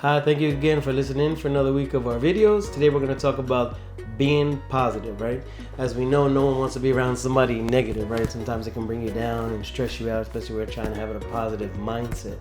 Hi, thank you again for listening for another week of our videos. Today we're going to talk about being positive, right? As we know, no one wants to be around somebody negative, right? Sometimes it can bring you down and stress you out, especially when we're trying to have a positive mindset.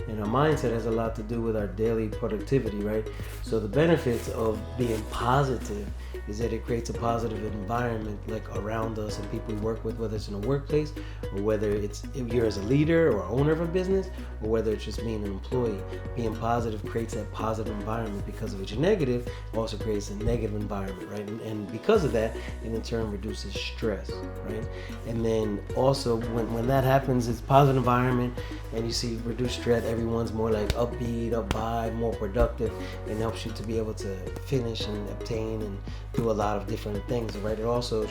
And our mindset has a lot to do with our daily productivity, right? So the benefits of being positive is that it creates a positive environment like around us and people we work with, whether it's in a workplace or whether it's if you're as a leader or owner of a business or whether it's just being an employee. Being positive creates that positive environment because if it's negative, it also creates a negative environment, right? And because of that, it in turn reduces stress, right? And then also when that happens, it's a positive environment and you see reduced stress, everyone's more like upbeat, up vibe, more productive, and helps you to be able to finish and obtain and do a lot of different things, right? It also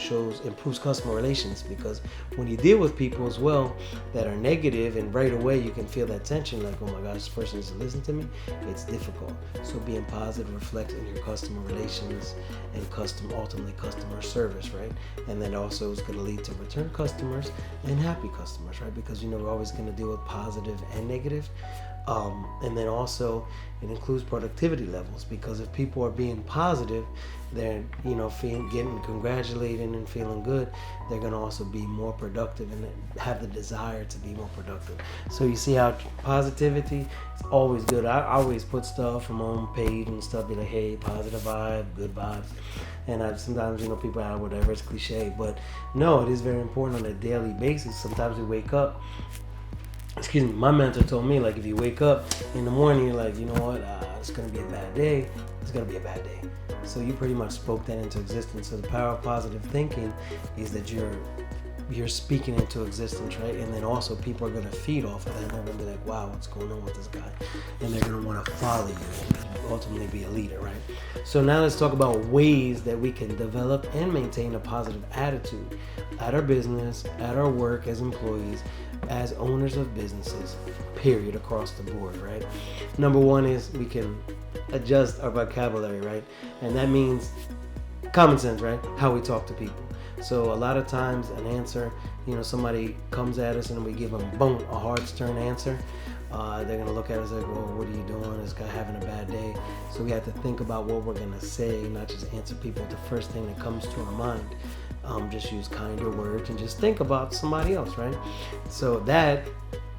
improves customer relations because when you deal with people as well that are negative and right away you can feel that tension like, oh my gosh, this person doesn't listen to me, it's difficult. So being positive reflects in your customer relations and ultimately customer service, right? And that also is going to lead to return customers and happy customers, right? Because we're always going to deal with positive and negative. And then also it includes productivity levels because if people are being positive, they're getting congratulated and feeling good, they're going to also be more productive and have the desire to be more productive. So you see how positivity is always good. I always put stuff from my own page and stuff, be like, hey, positive vibe, good vibes. And sometimes people are whatever, it's cliche, but no, it is very important on a daily basis. Sometimes we wake up, my mentor told me, like, if you wake up in the morning, you're like, you know what, it's going to be a bad day, it's going to be a bad day. So you pretty much spoke that into existence. So the power of positive thinking is that you're speaking into existence, right? And then also people are going to feed off of that. And they're going to be like, wow, what's going on with this guy? And they're going to want to follow you and ultimately be a leader, right? So now let's talk about ways that we can develop and maintain a positive attitude at our business, at our work, as employees, as owners of businesses, period, across the board, right? Number one is we can adjust our vocabulary, right? And that means common sense, right? How we talk to people. So a lot of times an answer, somebody comes at us and we give them, boom, a hard, stern answer. They're going to look at us like, well, what are you doing? This guy having a bad day. So we have to think about what we're going to say, not just answer people with the first thing that comes to our mind. Just use kinder words and just think about somebody else, right? So that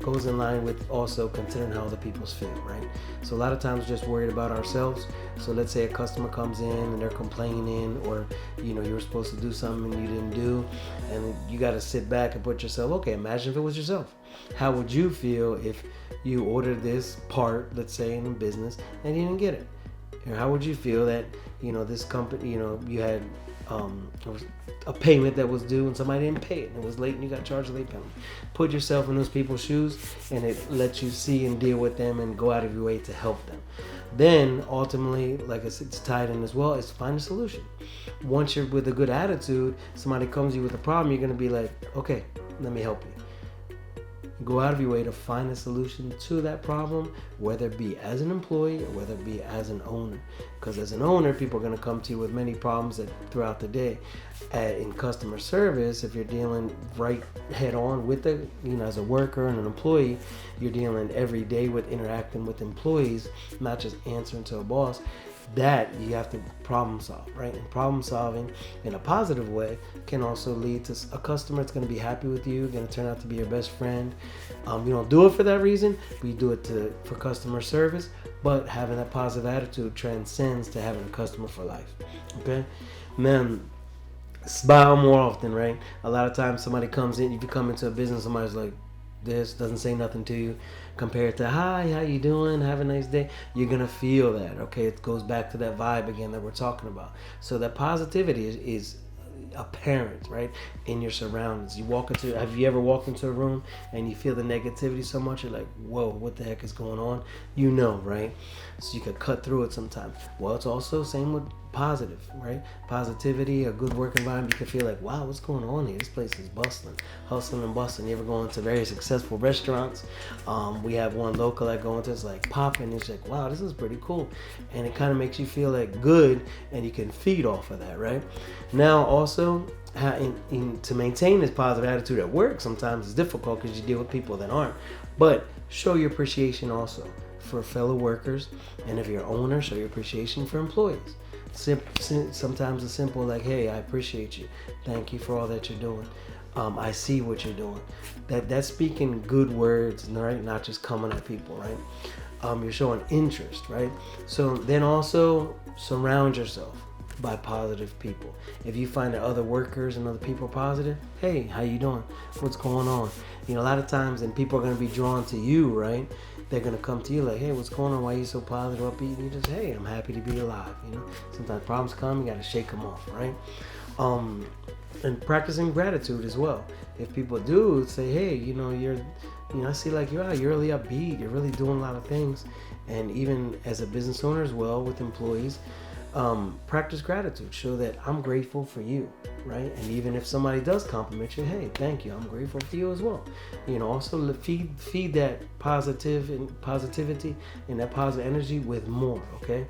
goes in line with also considering how other people feel, right? So a lot of times we're just worried about ourselves. So let's say a customer comes in and they're complaining, or you were supposed to do something and you didn't do, and you got to sit back and put yourself, okay, imagine if it was yourself. How would you feel if you ordered this part, let's say in a business, and you didn't get it? Or how would you feel that this company, you had a payment that was due and somebody didn't pay it and it was late and you got charged a late penalty? Put yourself in those people's shoes and it lets you see and deal with them and go out of your way to help them. Then ultimately, like I said, it's tied in as well, is find a solution. Once you're with a good attitude, somebody comes to you with a problem, you're going to be like, okay, let me help you. Go out of your way to find a solution to that problem, whether it be as an employee or whether it be as an owner. Because as an owner, people are going to come to you with many problems throughout the day. In customer service, if you're dealing right head on with as a worker and an employee, you're dealing every day with interacting with employees, not just answering to a boss. That you have to problem solve, right? And problem solving in a positive way can also lead to a customer that's going to be happy with you, going to turn out to be your best friend. You don't do it for that reason, but you do it for customer service. But having that positive attitude transcends to having a customer for life. Okay, and then smile more often, right? A lot of times somebody comes in, if you come into a business, somebody's like, this doesn't say nothing to you compared to, hi, how you doing, have a nice day. You're gonna feel that, okay? It goes back to that vibe again that we're talking about. So that positivity is apparent, right, in your surroundings. Have you ever walked into a room and you feel the negativity so much, you're like, whoa, what the heck is going on? Right? So you could cut through it sometimes. Well, it's also same with positive, right? Positivity, a good work environment, you can feel like, wow, what's going on here? This place is bustling, hustling and bustling. You ever go into very successful restaurants? We have one local I go into, it's like popping. It's like, wow, this is pretty cool. And it kind of makes you feel like good, and you can feed off of that, right? Now, also, to maintain this positive attitude at work sometimes is difficult because you deal with people that aren't. But show your appreciation also. for fellow workers, and if you're an owner, show your appreciation for employees. Sometimes it's simple, like, hey, I appreciate you. Thank you for all that you're doing. I see what you're doing. That's speaking good words, right? Not just coming at people, right? You're showing interest, right? So then also surround yourself by positive people. If you find that other workers and other people are positive, hey, how you doing? What's going on? A lot of times, and people are going to be drawn to you, right? They're going to come to you like, hey, what's going on? Why are you so positive, upbeat? And you just, hey, I'm happy to be alive. Sometimes problems come, you got to shake them off, right? And practicing gratitude as well. If people do say, hey, I see like you're really upbeat, you're really doing a lot of things. And even as a business owner as well with employees, practice gratitude. Show that I'm grateful for you, right? And even if somebody does compliment you, hey, thank you, I'm grateful for you as well. Also feed that positivity and that positive energy with more, okay?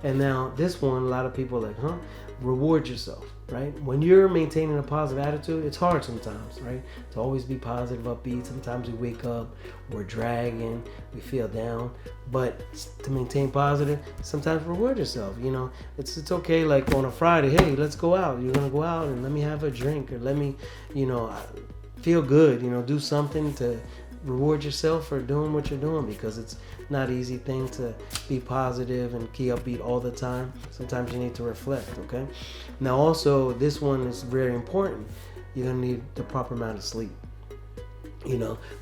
And now this one, a lot of people are like, reward yourself, right? When you're maintaining a positive attitude, it's hard sometimes, right? To always be positive, upbeat. Sometimes we wake up, we're dragging, we feel down. But to maintain positive, sometimes reward yourself. It's okay. Like on a Friday, hey, let's go out. You're gonna go out and let me have a drink, or let me, feel good. Do something to reward yourself for doing what you're doing, because it's not an easy thing to be positive and keep upbeat all the time. Sometimes you need to reflect, okay? Now also, this one is very important. You're gonna need the proper amount of sleep.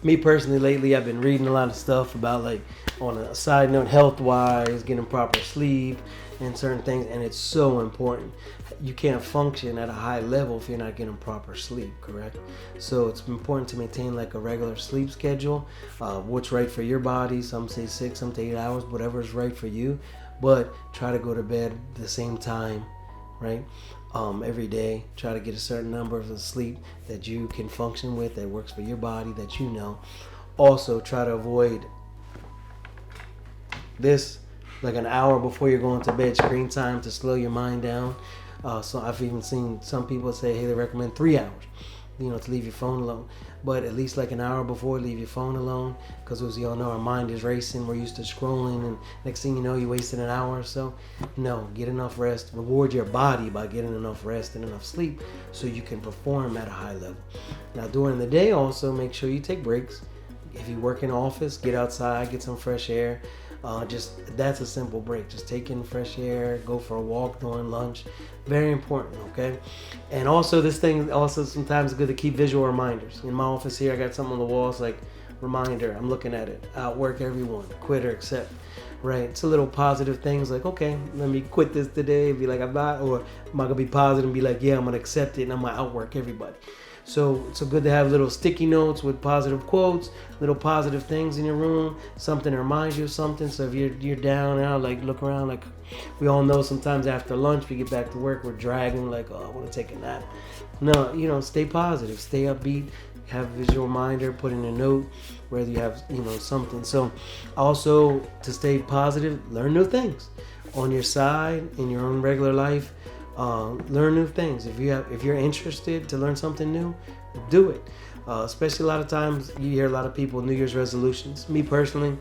Me personally, lately I've been reading a lot of stuff about, like, on a side note, health-wise, getting proper sleep and certain things, and it's so important. You can't function at a high level if you're not getting proper sleep, correct? So it's important to maintain like a regular sleep schedule, what's right for your body. Some say 6, some say 8 hours, whatever is right for you. But try to go to bed the same time, right? Every day. Try to get a certain number of sleep that you can function with, that works for your body, that you know. Also, try to avoid this, like an hour before you're going to bed, screen time, to slow your mind down. So I've even seen some people say, hey, they recommend 3 hours, to leave your phone alone. But at least like an hour before, leave your phone alone, because as you all know, our mind is racing. We're used to scrolling, and next thing you know, you wasted an hour or so. No, get enough rest. Reward your body by getting enough rest and enough sleep so you can perform at a high level. Now, during the day, also make sure you take breaks. If you work in an office, get outside, get some fresh air. That's a simple break. Just take in fresh air, go for a walk during lunch. Very important, okay? And also, this thing also sometimes is good to keep visual reminders. In my office here, I got something on the walls like reminder. I'm looking at it. Outwork everyone, quit or accept. Right? It's a little positive things like, okay, let me quit this today. Be like, I'm not, or am I gonna be positive and be like, yeah, I'm gonna accept it and I'm gonna outwork everybody. So it's good to have little sticky notes with positive quotes, little positive things in your room, something that reminds you of something. So if you're down now, like look around, like we all know sometimes after lunch we get back to work, we're dragging, like, oh, I want to take a nap. No, stay positive, stay upbeat, have a visual reminder, put in a note, whether you have, something. So also, to stay positive, learn new things on your side, in your own regular life. Learn new things. If you're interested to learn something new, do it. Especially a lot of times you hear a lot of people New Year's resolutions. Me personally,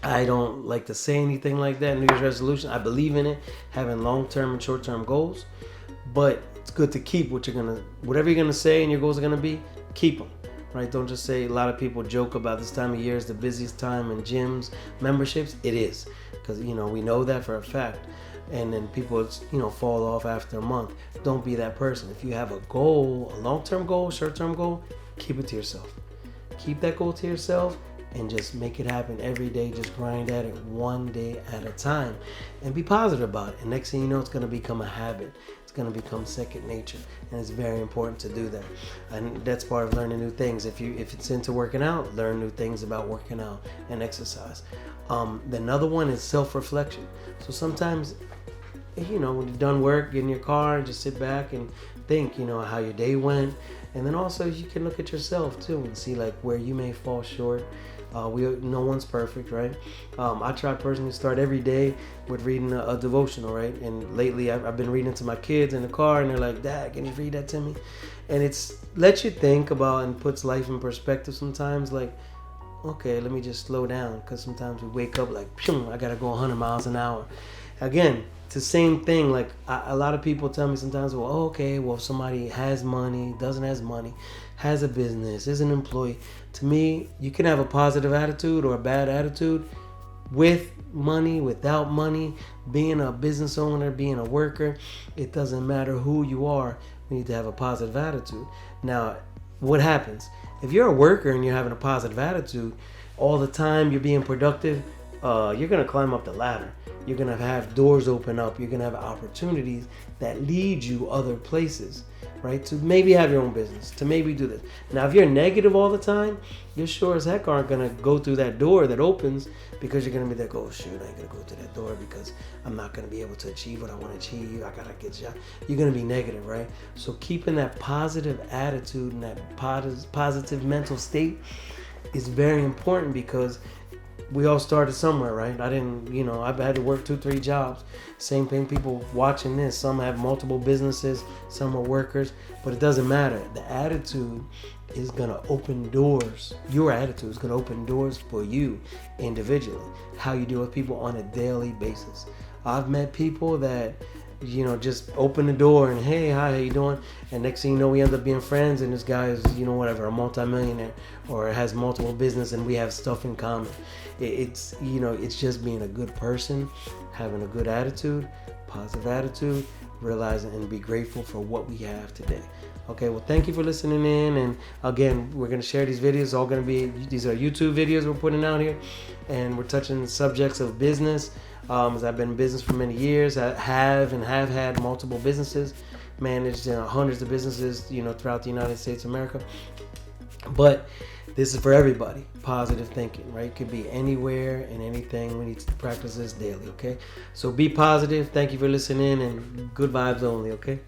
I don't like to say anything like that. New Year's resolution, I believe in it, having long-term and short-term goals, but it's good to keep whatever you're gonna say and your goals are gonna be, keep them. Right? Don't just say. A lot of people joke about this time of year is the busiest time in gyms, memberships. It is, because we know that for a fact. And then people, fall off after a month. Don't be that person. If you have a goal, a long-term goal, short-term goal, keep it to yourself. Keep that goal to yourself and just make it happen every day. Just grind at it one day at a time and be positive about it. And next thing you know, it's going to become a habit. It's going to become second nature. And it's very important to do that. And that's part of learning new things. If it's into working out, learn new things about working out and exercise. Another one is self-reflection. So sometimes, when you're done work, get in your car and just sit back and think, how your day went. And then also you can look at yourself too and see like where you may fall short. No one's perfect, right? I try personally to start every day with reading a devotional, right? And lately I've been reading it to my kids in the car, and they're like, Dad, can you read that to me? And it's lets you think about and puts life in perspective sometimes. Like, okay, let me just slow down, because sometimes we wake up like, I gotta go 100 miles an hour. Again, it's the same thing. Like a lot of people tell me sometimes, well, okay, well, if somebody has money, doesn't has money, has a business, is an employee. To me, you can have a positive attitude or a bad attitude with money, without money, being a business owner, being a worker. It doesn't matter who you are. We need to have a positive attitude. Now, what happens? If you're a worker and you're having a positive attitude all the time, you're being productive, you're going to climb up the ladder. You're going to have doors open up. You're going to have opportunities that lead you other places, right? To maybe have your own business, to maybe do this. Now, if you're negative all the time, you sure as heck aren't going to go through that door that opens, because you're going to be like, oh, shoot, I ain't going to go through that door because I'm not going to be able to achieve what I want to achieve. I got to get shot. You're going to be negative, right? So keeping that positive attitude and that positive mental state is very important, because we all started somewhere, right? I've had to work 2-3 jobs. Same thing, people watching this, some have multiple businesses, some are workers, but it doesn't matter. The attitude is going to open doors. Your attitude is going to open doors for you individually. How you deal with people on a daily basis. I've met people that, just open the door and, hey, hi, how you doing? And next thing you know, we end up being friends, and this guy is, a multimillionaire or has multiple business, and we have stuff in common. It's just being a good person, having a good attitude, positive attitude, realizing and be grateful for what we have today. Okay, well, thank you for listening in. And again, we're going to share these videos. These are YouTube videos we're putting out here, and we're touching subjects of business. As I've been in business for many years, I have had multiple businesses, managed hundreds of businesses, throughout the United States of America. But this is for everybody. Positive thinking, right? Could be anywhere and anything. We need to practice this daily, okay? So be positive. Thank you for listening, and good vibes only, okay?